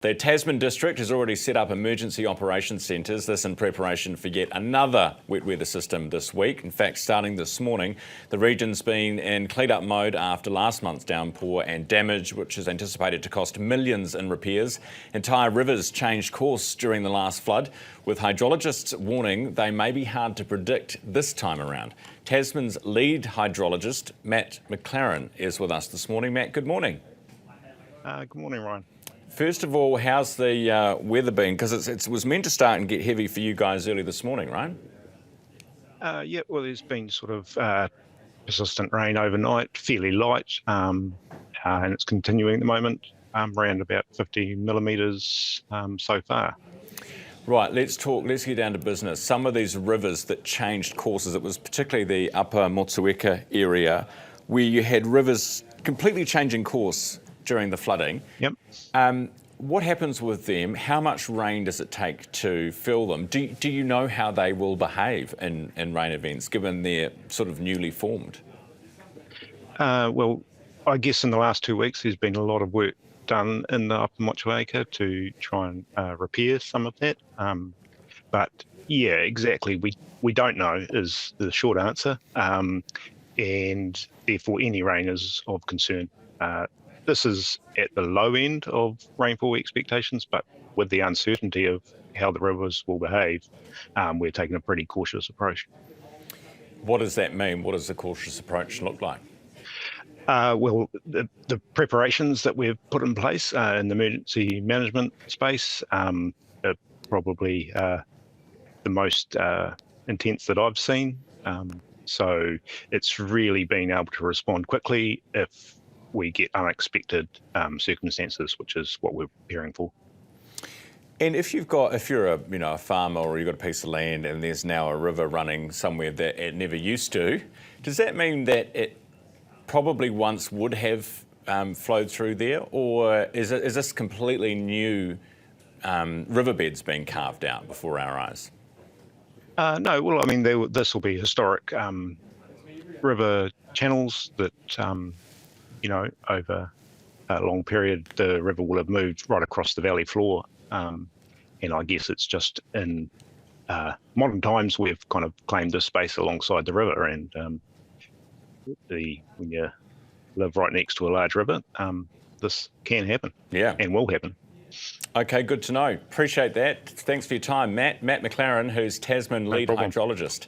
The Tasman district has already set up emergency operations centres, this in preparation for yet another wet weather system this week. In fact, starting this morning, the region's been in clean-up mode after last month's downpour and damage, which is anticipated to cost millions in repairs. Entire rivers changed course during the last flood, with hydrologists warning they may be hard to predict this time around. Tasman's lead hydrologist, Matt McLaren, is with us this morning. Matt, good morning. Good morning, Ryan. First of all, how's the weather been? Because it was meant to start and get heavy for you guys early this morning, right? Yeah, well, there's been sort of persistent rain overnight, fairly light, and it's continuing at the moment, around about 50 millimetres so far. Right, let's get down to business. Some of these rivers that changed courses, it was particularly the upper Motsueka area, where you had rivers completely changing course during the flooding. Yep. What happens with them? How much rain does it take to fill them? Do you know how they will behave in rain events, given they're sort of newly formed? Well, I guess in the last 2 weeks there's been a lot of work done in the upper Motsueka to try and repair some of that. But yeah, exactly, we don't know is the short answer, and therefore any rain is of concern. This is at the low end of rainfall expectations, but with the uncertainty of how the rivers will behave, we're taking a pretty cautious approach. What does that mean? What does the cautious approach look like? Well, the preparations that we've put in place in the emergency management space are probably the most intense that I've seen. So it's really being able to respond quickly if we get unexpected circumstances, which is what we're preparing for. And if you're a farmer or you've got a piece of land and there's now a river running somewhere that it never used to, does that mean that it probably once would have flowed through there, or is this completely new riverbeds being carved out before our eyes? No, well, I mean, this will be historic river channels that over a long period, the river will have moved right across the valley floor. And I guess it's just in modern times, we've kind of claimed this space alongside the river. And when you live right next to a large river, this can happen. Yeah. And will happen. Okay, good to know. Appreciate that. Thanks for your time, Matt. Matt McLaren, who's Tasman lead hydrologist.